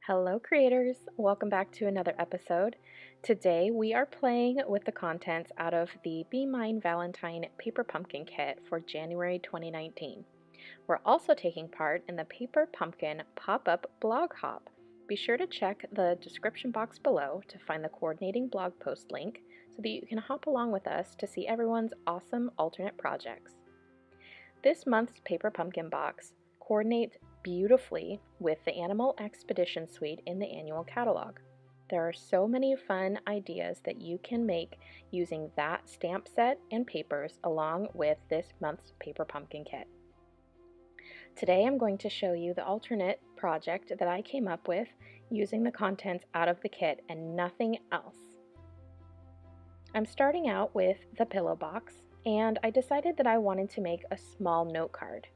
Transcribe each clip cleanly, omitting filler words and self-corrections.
Hello creators, welcome back to another episode. Today we are playing with the contents out of the Be Mine Valentine Paper Pumpkin Kit for January 2019. We're also taking part in the Paper Pumpkin Pop-Up Blog Hop. Be sure to check the description box below to find the coordinating blog post link so that you can hop along with us to see everyone's awesome alternate projects. This month's Paper Pumpkin box coordinates beautifully with the Animal Expedition Suite in the annual catalog. There are so many fun ideas that you can make using that stamp set and papers along with this month's Paper Pumpkin Kit. Today I'm going to show you the alternate project that I came up with using the contents out of the kit and nothing else. I'm starting out with the pillow box, and I decided that I wanted to make a small note card.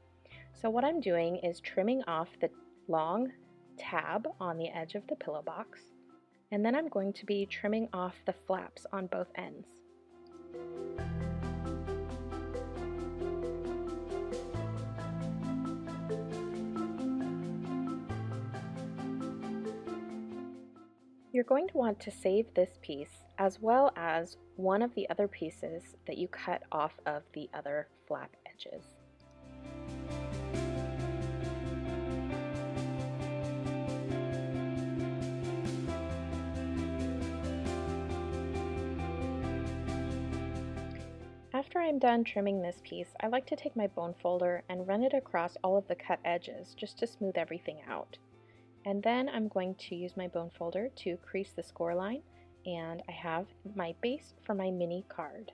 So what I'm doing is trimming off the long tab on the edge of the pillow box, and then I'm going to be trimming off the flaps on both ends. You're going to want to save this piece as well as one of the other pieces that you cut off of the other flap edges. After I'm done trimming this piece, I like to take my bone folder and run it across all of the cut edges just to smooth everything out. And then I'm going to use my bone folder to crease the score line, and I have my base for my mini card.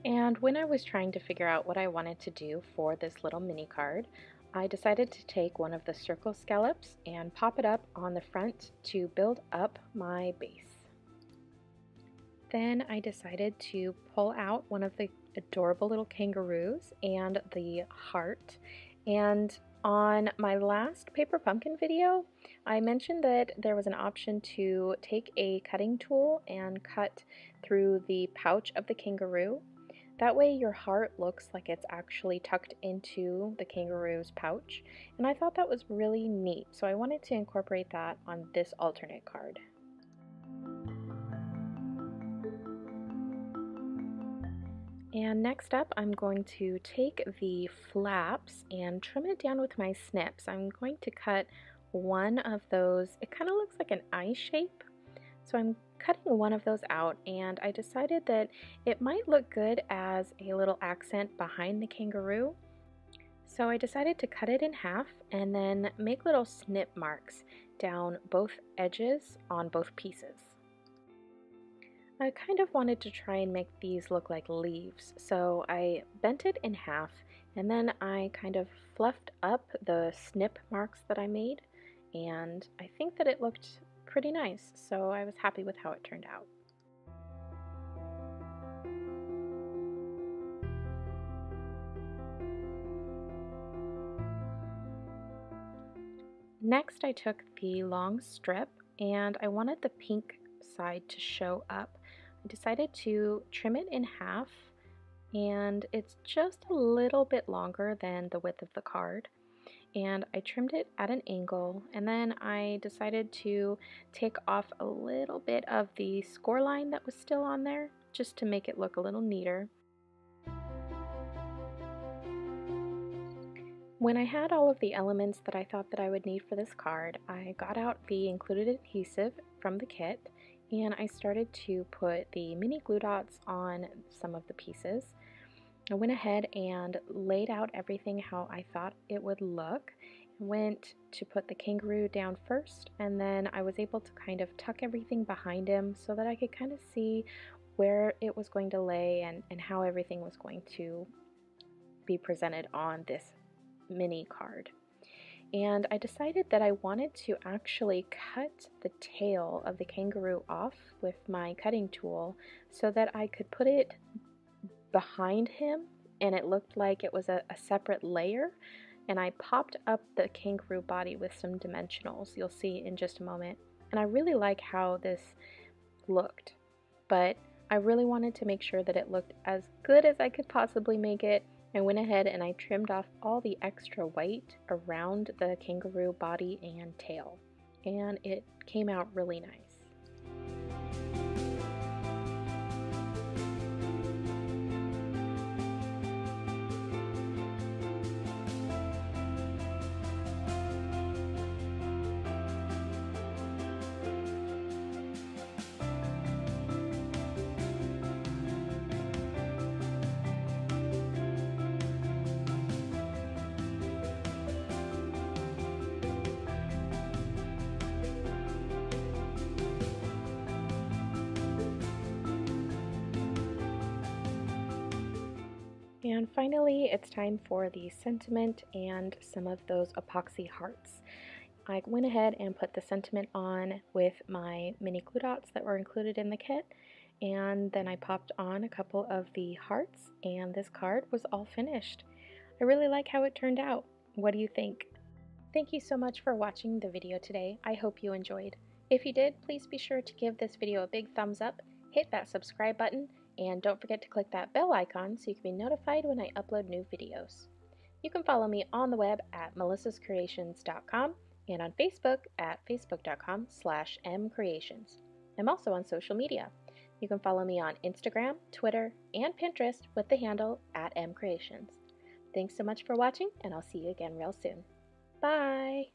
And when I was trying to figure out what I wanted to do for this little mini card, I decided to take one of the circle scallops and pop it up on the front to build up my base. Then I decided to pull out one of the adorable little kangaroos and the heart. And on my last Paper Pumpkin video, I mentioned that there was an option to take a cutting tool and cut through the pouch of the kangaroo. That way your heart looks like it's actually tucked into the kangaroo's pouch, and I thought that was really neat, so I wanted to incorporate that on this alternate card. And next up, I'm going to take the flaps and trim it down with my snips. I'm going to cut one of those. It kind of looks like an eye shape, so I'm cutting one of those out, and I decided that it might look good as a little accent behind the kangaroo. So I decided to cut it in half and then make little snip marks down both edges on both pieces. I kind of wanted to try and make these look like leaves, so I bent it in half and then I kind of fluffed up the snip marks that I made, and I think that it looked pretty nice, so I was happy with how it turned out. Next, I took the long strip and I wanted the pink side to show up. I decided to trim it in half, and it's just a little bit longer than the width of the card. And I trimmed it at an angle, and then I decided to take off a little bit of the score line that was still on there just to make it look a little neater. When I had all of the elements that I thought that I would need for this card, I got out the included adhesive from the kit and I started to put the mini glue dots on some of the pieces. I went ahead and laid out everything how I thought it would look. I went to put the kangaroo down first, and then I was able to kind of tuck everything behind him so that I could kind of see where it was going to lay and how everything was going to be presented on this mini card. And I decided that I wanted to actually cut the tail of the kangaroo off with my cutting tool so that I could put it behind him and it looked like it was a separate layer, and I popped up the kangaroo body with some dimensionals. You'll see in just a moment. And I really like how this looked, but I really wanted to make sure that it looked as good as I could possibly make it I went ahead and I trimmed off all the extra white around the kangaroo body and tail, and it came out really nice. And finally, it's time for the sentiment and some of those epoxy hearts. I went ahead and put the sentiment on with my mini glue dots that were included in the kit, and then I popped on a couple of the hearts, and this card was all finished. I really like how it turned out. What do you think? Thank you so much for watching the video today. I hope you enjoyed. If you did, please be sure to give this video a big thumbs up, hit that subscribe button, and don't forget to click that bell icon so you can be notified when I upload new videos. You can follow me on the web at melissascreations.com and on Facebook at facebook.com/MKre8tions. I'm also on social media. You can follow me on Instagram, Twitter, and Pinterest with the handle at MKre8tions. Thanks so much for watching, and I'll see you again real soon. Bye!